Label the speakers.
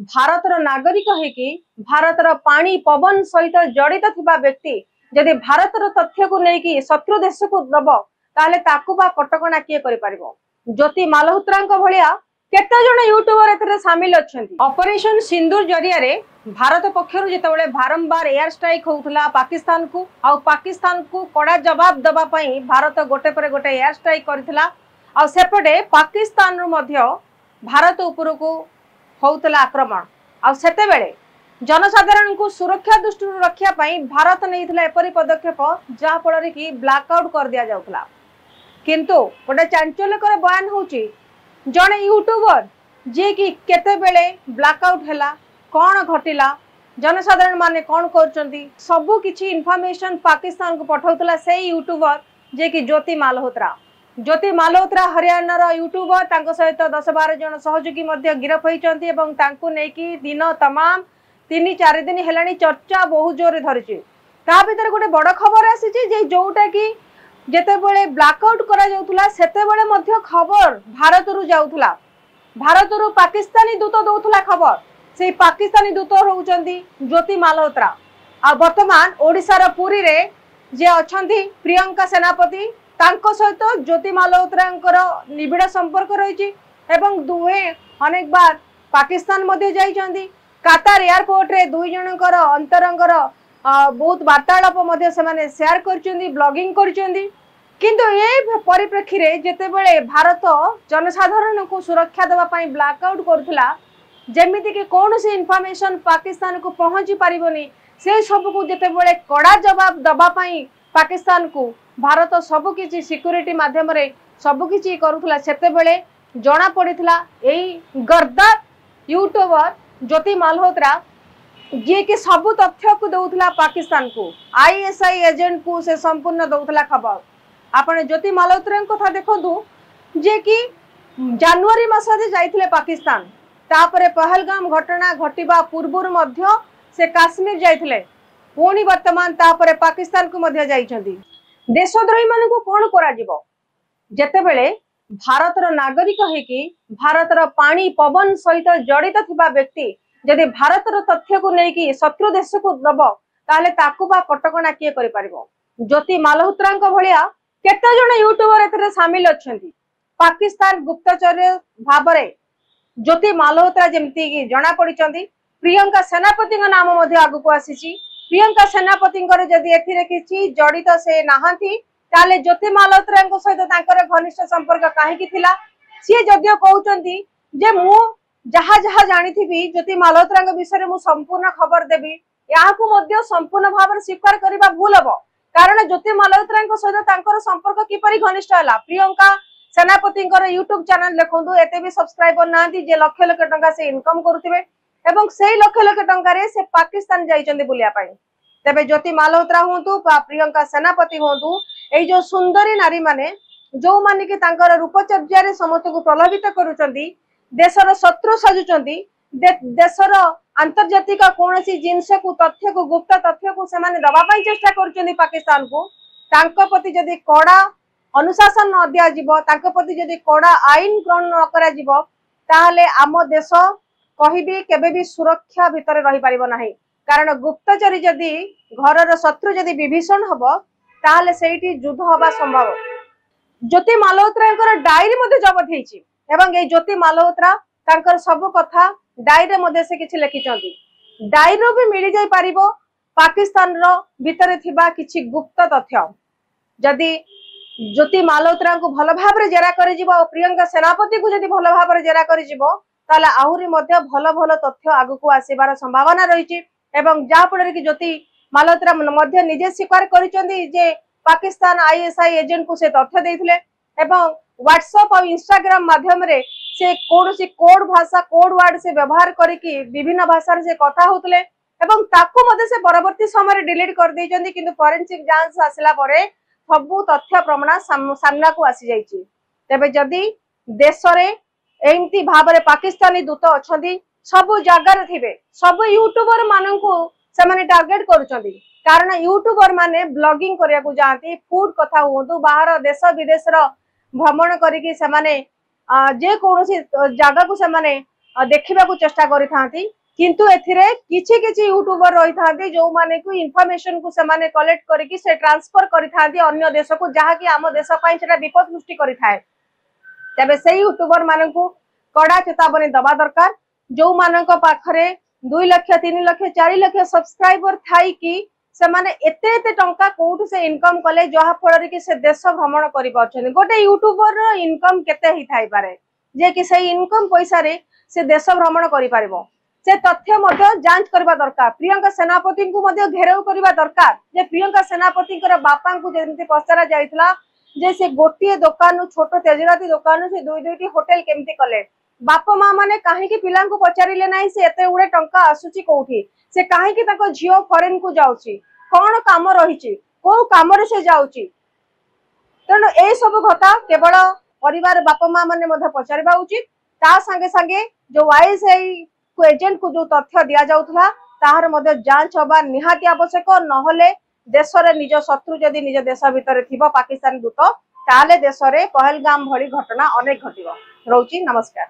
Speaker 1: भारतर नागरिक होकि भारतर पानी पवन सहित जड़ित थिबा व्यक्ति जदि भारतर तथ्य को लेकिन शत्रु देश को दब ताले ताकू बा कटकणा किए करि परिबो। ज्योति मालहोत्रांक भलिया केते जण यूट्यूबर एतरे शामिल अछंती। ऑपरेशन सिंदूर जरिया रे भारत पक्षरु जेतेबेले बारंबार एयर स्ट्राइक होउथला पाकिस्तान को कड़ा जवाब दबा पई भारत गोटे पर गोटे एयर स्ट्राइक करथिला आ सेपटे पाकिस्तान रु मध्य भारत ऊपर को होउतला आक्रमण आ सेते बेले जनसाधारण को सुरक्षा दृष्टि रखिया पई भारत नैथिला एपरि पदक्षेप जा फल कि ब्लैकआउट कर दिया जाउतला। किंतु गोटे चांचल्यकर बयान होची जने यूट्यूबर जे कि केते बेले ब्लैकआउट हैला कौन घटिला जनसाधारण माने कौन करचंती सबु किछि इन्फॉर्मेशन पाकिस्तान को पठाउतला से यूट्यूबर जे कि ज्योति मालहोत्रा हरियाणा रो यूट्यूबर तांको सहित 10-12 जन सहयोगी मध्य गिरफ होइचंती एवं तांको नेकी दिन तमाम 3-4 दिन हेलानी चर्चा बहुत जोर धरिछि। ता भीतर गोटे बड़ खबर आसीछि जे जोटा कि जेते बेले ब्लैकआउट करा जाउथला सेते बेले मध्य खबर भारत रु जाउथला, भारत रु पाकिस्तानी दूत दउथला खबर से पाकिस्तानी दूत होउचंती ज्योति मालहोत्रा आ वर्तमान ओडिसा रो पुरी रे जे अछंती प्रियंका सेनापति तांको सहित ज्योति मालहोत्रांकर निबिड़ संपर्क रही एवं दुहे अनेक बार पाकिस्तान मध्य जाइछंती। कातार एयरपोर्ट रे दुई जनकर अंतरंगर बहुत वार्तालाप मध्य से शेयर करछंती ब्लॉगिंग करछंती। किंतु ए परिप्रेक्षी रे जेतेबेले भारत जनसाधारण को सुरक्षा देबा पई ब्लैकआउट करथला जेमिति कि कोनोसी इन्फॉर्मेशन पाकिस्तान को पहुंची पारिबोनी से सब को जेतेबेले कड़ा जवाब दबा पई पाकिस्तान को भारत सबकि सिक्यूरीटी माध्यम रे सबकि करुला सेतेबेले जना पड़िथिला एई गर्दार यूट्यूबर ज्योति मालहोत्रा जे कि सब तथ्य को दउथला पाकिस्तान को आईएसआई एजेंट को से संपूर्ण दउथला खबर। आपण ज्योति मालहोत्रा कथा देखंतु जे कि जनवरी मासरे जाइथिले पाकिस्तान तापरे पहलगाम घटना घटिबा पूर्वरु मध्य से काश्मीर जाइथिले पुणी वर्तमान तापरे पाकिस्तान को मध्य जाइछंती। देशद्रोही मान को कौन करा जेतेबेले भारतर नागरिक होकि भारतर पानी पवन सहित जड़ित थिबा व्यक्ति जदि भारतर तथ्य को लेकिन शत्रु देश को दब ताले ताकू बा कटकणा किए करि परिबो। ज्योति मालहोत्रांक भलिया केते जण यूट्यूबर एतरे शामिल अछंती। पाकिस्तान गुप्तचर भाबरे ज्योति मालहोत्रा जेमती कि जना पड़िचंती प्रियंका सेनापति नाम मध्य आगु आसीची। प्रियंका सेनापति जदि एथिरे किछि जड़ित से नाहंती ताले ज्योति मालहोत्रा सहित तांकर घनिष्ठ संपर्क काहेकि थिला सी जदियो कहउचंती जे मु जहा जहा जानिथिबी ज्योति मालहोत्रा विषय मु संपूर्ण खबर देबी याकू मध्य संपूर्ण भाव स्वीकार करबा भूल हबो कारण ज्योति मालहोत्रा सहित तांकर संपर्क किपरि घनिष्ठ हला। प्रियंका सेनापति यूट्यूब चैनल देखंतु एते भी सब्सक्राइबर नांती जे लक्ष लक्ष टंका से इनकम करुथिबे एवं से लक्ष लक्ष टंका से पाकिस्तान जाइचंदी बुलिया पाई। तेबे ज्योति मालहोत्रा होंतु प्रियंका सेनापति होंतु ए जो सुंदरी नारी माने जो माने कि तांकर रूपचर्या रे समस्त को प्रभावित करूचंदी देशर शत्रु सजुचंदी देशर अंतर्जातिक कोनोसी जिंस को तथ्य को गुप्त तथ्य को से माने दबा पाई चेष्टा करूचंदी पाकिस्तान को तांको प्रति जदी कड़ा अनुशासन न दिया जिवो तांको प्रति जदी कड़ा आईन ग्रहण न करा जिवो ताहले आम देश कहिबी केबे भी सुरक्षा भितर रही पारिबो नाही कारण गुप्तचरी जदी घरर शत्रु जदी विभीषण हबो ताहले सेठी युद्ध हबा संभव। ज्योति मालहोत्रा डायरी मध्ये जबत हेछि एवं ए ज्योति मालहोत्रा तांकर सब कथा डायरी मध्ये से किछि लिखिचंती। डायरी भी मिली जाय पारिबो पाकिस्तान रो भितर थिबा किछि गुप्त तथ्य जदी ज्योति मालहोत्रा को भल भाबरे जेरा करि जिवो और प्रियंका सेनापति को जदी भल भाबरे जेरा करि जिवो ताले आहुरी मध्य भल भल तथ्य आगु को आसीबार संभावना रहिछि एवं जा फल कि ज्योति मालहोत्रा मध्य निजे स्वीकार करिचंदी जे पाकिस्तान आईएसआई एजेंट को से तथ्य देथिले एवं व्हाट्सएप और इंस्टाग्राम माध्यम रे से कोनोसी कोड भाषा कोड वर्ड से व्यवहार करिकि विभिन्न भाषा से कथा होतले एवं ताको मध्य से परवर्ती समय डिलीट कर देचंदी किंतु फोरेंसिक जांच आसला परे सबु तथ्य प्रमाण सामना को आसी जाइछि। तबे जदी देश रे एमती भाबरे पाकिस्तानी दूत अछंदी सब जगह थिबे सब यूट्यूबर माननकु से माने टार्गेट करूचंदी कारण यूट्यूबर माने ब्लॉगिंग करिया को जांती फूड कथा होंतु बाहर देश विदेश रो भ्रमण करिकि से माने जे कोनोसी जगह को से माने देखा चेष्टा करिथांती किंतु एथिरे किछि किछि यूट्यूबर रही थांती जो माने को इन्फॉर्मेशन को से माने कलेक्ट करके से ट्रांसफर करिथांती अन्य देश को जहा कि आम देश पई सेटा विपद सृष्टि करिथाय। तबे से यूट्यूबर मानकू कड़ा चेतावनी दबा दरकार जो मानक पाखरे 2 लाख 3 लाख 4 लाख सब्सक्राइबर थाई कि से माने एते एते टंका कोउठ से इनकम कले जहा फल कि से देश भ्रमण करि पाछन। गोटे यूट्यूबर रो इनकम केते ही थाई पारे जे कि से इनकम पैसा रे से देश भ्रमण करि पारिबो। से तथ्य मध्य जांच करबा दरकार। प्रियंका सेनापति को मध्य घेराव करबा दरकार जे प्रियंका सेनापति कर बापा को जेमति पचरा जायतला जे से गोटिए दुकान छोट तेजराती दुकान से दुई दुईटी होटेल केमती कले बापा माँ माने कहीं पिला को पचारे ना से एते गुड़े टंका आसुची कौटी से कहीं झील फरेन को जाऊँगी कौन काम रही कौ कम से जाऊँगी। तेणु ए सब कथा केवल परिवार बापा माँ माने पचारिबा उचित। ता संगे संगे जो वाईएसआई को एजेंट को जो तथ्य दि जाउथला ताहार मध्य जांच हबा निहाती आवश्यक। नहले देश रे निज शत्रु जदि निज देश भितर थिबा पाकिस्तान दूत ताले देश रे पहलगाम भली घटना अनेक घटिबो। रहउची नमस्कार।